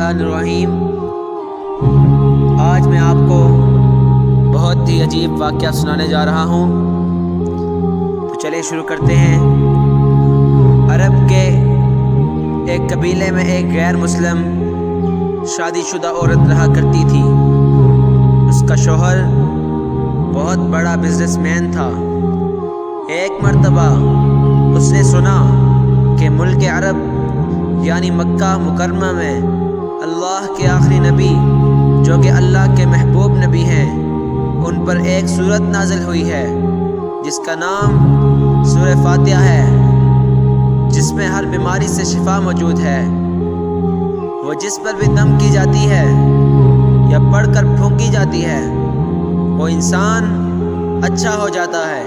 الرحمن الرحیم۔ آج میں آپ کو بہت ہی عجیب واقعہ سنانے جا رہا ہوں، تو چلے شروع کرتے ہیں۔ عرب کے ایک قبیلے میں ایک غیر مسلم شادی شدہ عورت رہا کرتی تھی۔ اس کا شوہر بہت بڑا بزنس مین تھا۔ ایک مرتبہ اس نے سنا کہ ملک عرب یعنی مکہ مکرمہ میں اللہ کے آخری نبی جو کہ اللہ کے محبوب نبی ہیں، ان پر ایک سورت نازل ہوئی ہے جس کا نام سورہ فاتحہ ہے، جس میں ہر بیماری سے شفا موجود ہے۔ وہ جس پر بھی دم کی جاتی ہے یا پڑھ کر پھونکی جاتی ہے، وہ انسان اچھا ہو جاتا ہے،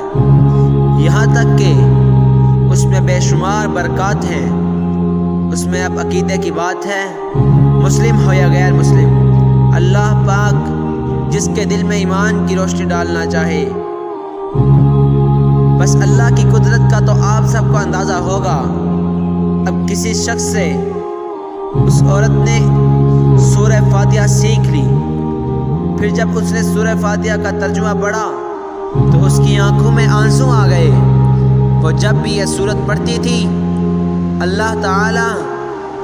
یہاں تک کہ اس میں بے شمار برکات ہیں۔ اس میں اب عقیدے کی بات ہے، مسلم ہو یا غیر مسلم، اللہ پاک جس کے دل میں ایمان کی روشنی ڈالنا چاہے۔ بس اللہ کی قدرت کا تو آپ سب کو اندازہ ہوگا۔ اب کسی شخص سے اس عورت نے سورہ فاتحہ سیکھ لی، پھر جب اس نے سورہ فاتحہ کا ترجمہ پڑھا تو اس کی آنکھوں میں آنسو آ گئے۔ وہ جب بھی یہ سورت پڑھتی تھی، اللہ تعالیٰ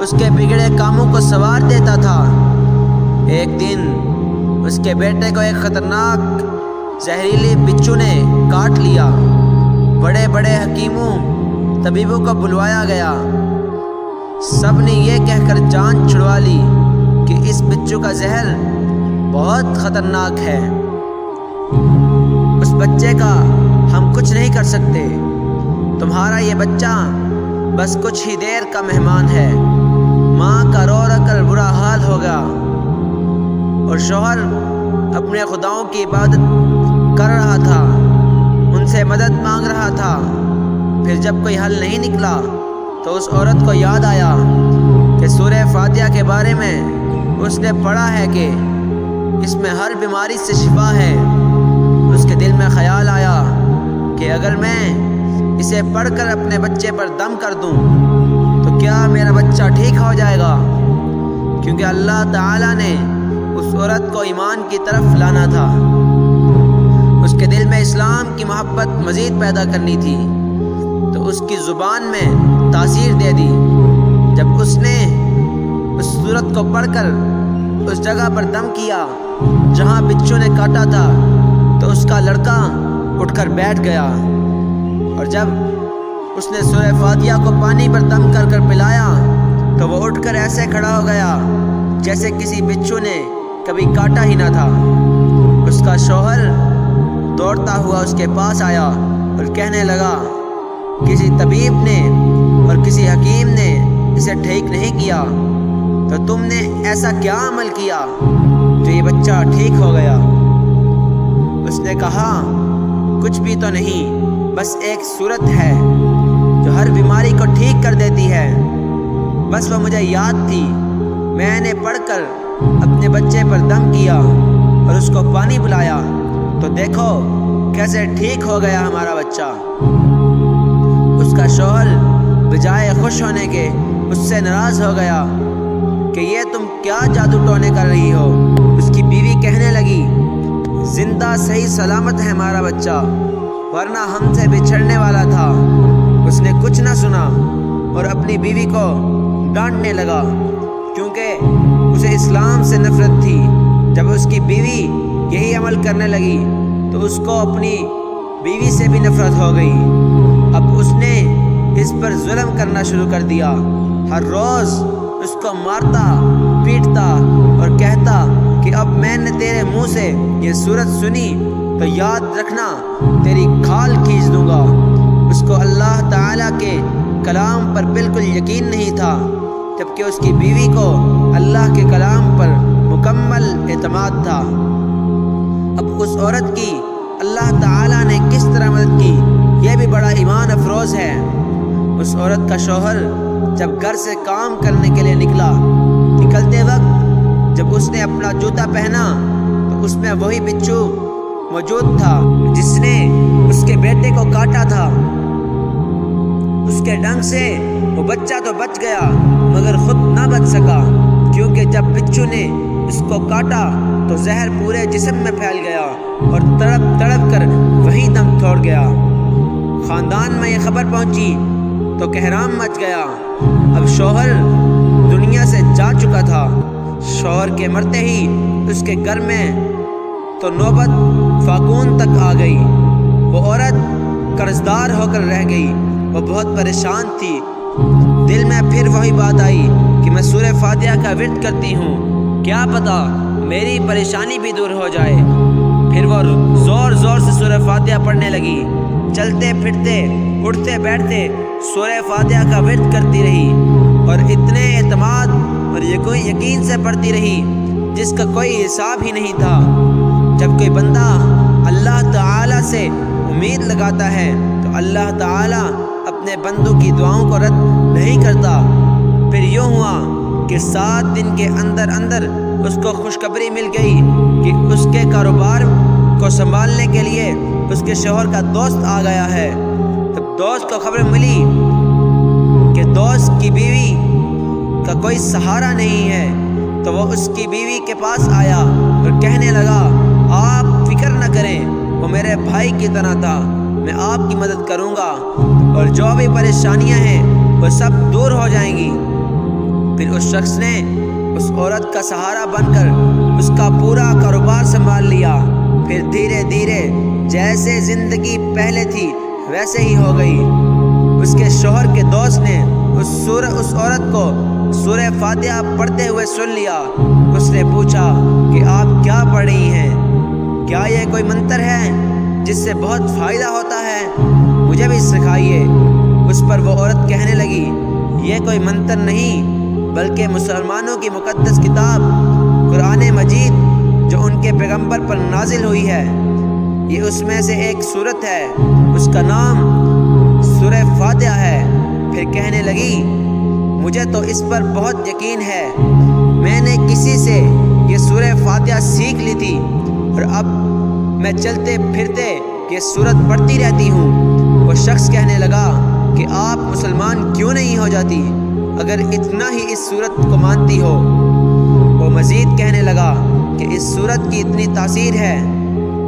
اس کے بگڑے کاموں کو سنوار دیتا تھا۔ ایک دن اس کے بیٹے کو ایک خطرناک زہریلی بچھو نے کاٹ لیا۔ بڑے بڑے حکیموں طبیبوں کو بلوایا گیا، سب نے یہ کہہ کر جان چھڑوا لی کہ اس بچھو کا زہر بہت خطرناک ہے، اس بچے کا ہم کچھ نہیں کر سکتے، تمہارا یہ بچہ بس کچھ ہی دیر کا مہمان ہے۔ ماں کا رو رو کر برا حال ہو گیا، اور شوہر اپنے خداؤں کی عبادت کر رہا تھا، ان سے مدد مانگ رہا تھا۔ پھر جب کوئی حل نہیں نکلا تو اس عورت کو یاد آیا کہ سورہ فاتحہ کے بارے میں اس نے پڑھا ہے کہ اس میں ہر بیماری سے شفا ہے۔ اس کے دل میں خیال آیا کہ اگر میں اسے پڑھ کر اپنے بچے پر دم کر دوں تو کیا میرا بچہ ٹھیک ہو جائے گا، کیونکہ اللہ تعالیٰ نے اس عورت کو ایمان کی طرف لانا تھا، اس کے دل میں اسلام کی محبت مزید پیدا کرنی تھی، تو اس کی زبان میں تاثیر دے دی۔ جب اس نے اس سورت کو پڑھ کر اس جگہ پر دم کیا جہاں بچھو نے کاٹا تھا، تو اس کا لڑکا اٹھ کر بیٹھ گیا، اور جب اس نے سورہ فاتحہ کو پانی پر دم کر کر پلایا تو وہ اٹھ کر ایسے کھڑا ہو گیا جیسے کسی بچھو نے کبھی کاٹا ہی نہ تھا۔ اس کا شوہر دوڑتا ہوا اس کے پاس آیا اور کہنے لگا، کسی طبیب نے اور کسی حکیم نے اسے ٹھیک نہیں کیا، تو تم نے ایسا کیا عمل کیا جو یہ بچہ ٹھیک ہو گیا؟ اس نے کہا، کچھ بھی تو نہیں، بس ایک سورت ہے جو ہر بیماری کو ٹھیک کر دیتی ہے، بس وہ مجھے یاد تھی، میں نے پڑھ کر اپنے بچے پر دم کیا اور اس کو پانی پلایا، تو دیکھو کیسے ٹھیک ہو گیا ہمارا بچہ۔ اس کا شوہر بجائے خوش ہونے کے اس سے ناراض ہو گیا کہ یہ تم کیا جادو ٹونے کر رہی ہو۔ اس کی بیوی کہنے لگی، زندہ صحیح سلامت ہے ہمارا بچہ، ورنہ ہم سے بچھڑنے والا تھا۔ اس نے کچھ نہ سنا اور اپنی بیوی کو ڈانٹنے لگا، کیونکہ اسے اسلام سے نفرت تھی۔ جب اس کی بیوی یہی عمل کرنے لگی تو اس کو اپنی بیوی سے بھی نفرت ہو گئی۔ اب اس نے اس پر ظلم کرنا شروع کر دیا، ہر روز اس کو مارتا پیٹتا اور کہتا کہ اب میں نے تیرے منہ سے یہ سورت سنی تو یاد رکھنا تیری کھال کھینچ دوں گا۔ اس کو اللہ تعالیٰ کے کلام پر بالکل یقین نہیں تھا، جبکہ اس کی بیوی کو اللہ کے کلام پر مکمل اعتماد تھا۔ اب اس عورت کی اللہ تعالیٰ نے کس طرح مدد کی، یہ بھی بڑا ایمان افروز ہے۔ اس عورت کا شوہر جب گھر سے کام کرنے کے لیے نکلتے وقت جب اس نے اپنا جوتا پہنا تو اس میں وہی بچھو موجود تھا جس نے اس کے بیٹے کو کاٹا تھا۔ اس کے ڈنگ سے وہ بچہ تو بچ گیا مگر خود نہ بچ سکا۔ کیونکہ جب بچھو نے اس کو کاٹا تو زہر پورے جسم میں پھیل گیا اور تڑپ تڑپ کر وہیں دم توڑ گیا۔ خاندان میں یہ خبر پہنچی تو کہرام مچ گیا۔ اب شوہر دنیا سے جا چکا تھا۔ شوہر کے مرتے ہی اس کے گھر میں تو نوبت فاقون تک آ گئی۔ وہ عورت قرضدار ہو کر رہ گئی۔ وہ بہت پریشان تھی۔ دل میں پھر وہی بات آئی کہ میں سورہ فاتحہ کا ورد کرتی ہوں، کیا پتہ میری پریشانی بھی دور ہو جائے۔ پھر وہ زور زور سے سورہ فاتحہ پڑھنے لگی۔ چلتے پھرتے اٹھتے بیٹھتے سورہ فاتحہ کا ورد کرتی رہی اور اتنے اعتماد اور یقین سے پڑھتی رہی جس کا کوئی حساب ہی نہیں تھا۔ جب کوئی بندہ اللہ تعالیٰ سے امید لگاتا ہے تو اللہ تعالیٰ اپنے بندوں کی دعاؤں کو رد نہیں کرتا۔ پھر یوں ہوا کہ 7 دن کے اندر اندر اس کو خوشخبری مل گئی کہ اس کے کاروبار کو سنبھالنے کے لیے اس کے شوہر کا دوست آ گیا ہے۔ جب دوست کو خبر ملی کہ دوست کی بیوی کا کوئی سہارا نہیں ہے تو وہ اس کی بیوی کے پاس آیا اور کہنے لگا، آپ فکر نہ کریں، وہ میرے بھائی کی طرح تھا، میں آپ کی مدد کروں گا اور جو بھی پریشانیاں ہیں وہ سب دور ہو جائیں گی۔ پھر اس شخص نے اس عورت کا سہارا بن کر اس کا پورا کاروبار سنبھال لیا۔ پھر دھیرے دھیرے جیسے زندگی پہلے تھی ویسے ہی ہو گئی۔ اس کے شوہر کے دوست نے اس عورت کو سورہ فاتحہ پڑھتے ہوئے سن لیا۔ اس نے پوچھا کہ آپ کیا پڑھ رہی ہیں؟ کیا یہ کوئی منتر ہے جس سے بہت فائدہ ہوتا ہے؟ مجھے بھی سکھائیے۔ اس پر وہ عورت کہنے لگی، یہ کوئی منتر نہیں بلکہ مسلمانوں کی مقدس کتاب قرآن مجید جو ان کے پیغمبر پر نازل ہوئی ہے، یہ اس میں سے ایک سورت ہے، اس کا نام سورہ فاتحہ ہے۔ پھر کہنے لگی، مجھے تو اس پر بہت یقین ہے، میں نے کسی سے یہ سورہ فاتحہ سیکھ لی تھی اور اب میں چلتے پھرتے یہ سورت پڑھتی رہتی ہوں۔ وہ شخص کہنے لگا کہ آپ مسلمان کیوں نہیں ہو جاتی اگر اتنا ہی اس سورت کو مانتی ہو؟ وہ مزید کہنے لگا کہ اس سورت کی اتنی تاثیر ہے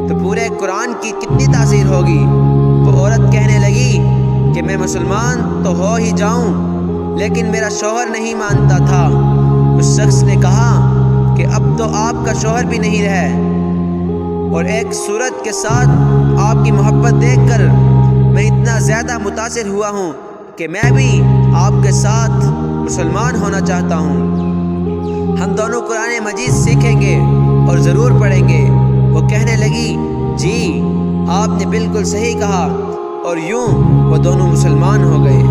تو پورے قرآن کی کتنی تاثیر ہوگی؟ وہ عورت کہنے لگی کہ میں مسلمان تو ہو ہی جاؤں لیکن میرا شوہر نہیں مانتا تھا۔ اس شخص نے کہا کہ اب تو آپ کا شوہر بھی نہیں رہے اور ایک سورت کے ساتھ آپ کی محبت دیکھ کر میں اتنا زیادہ متاثر ہوا ہوں کہ میں بھی آپ کے ساتھ مسلمان ہونا چاہتا ہوں۔ ہم دونوں قرآن مجید سیکھیں گے اور ضرور پڑھیں گے۔ وہ کہنے لگی، جی آپ نے بالکل صحیح کہا، اور یوں وہ دونوں مسلمان ہو گئے۔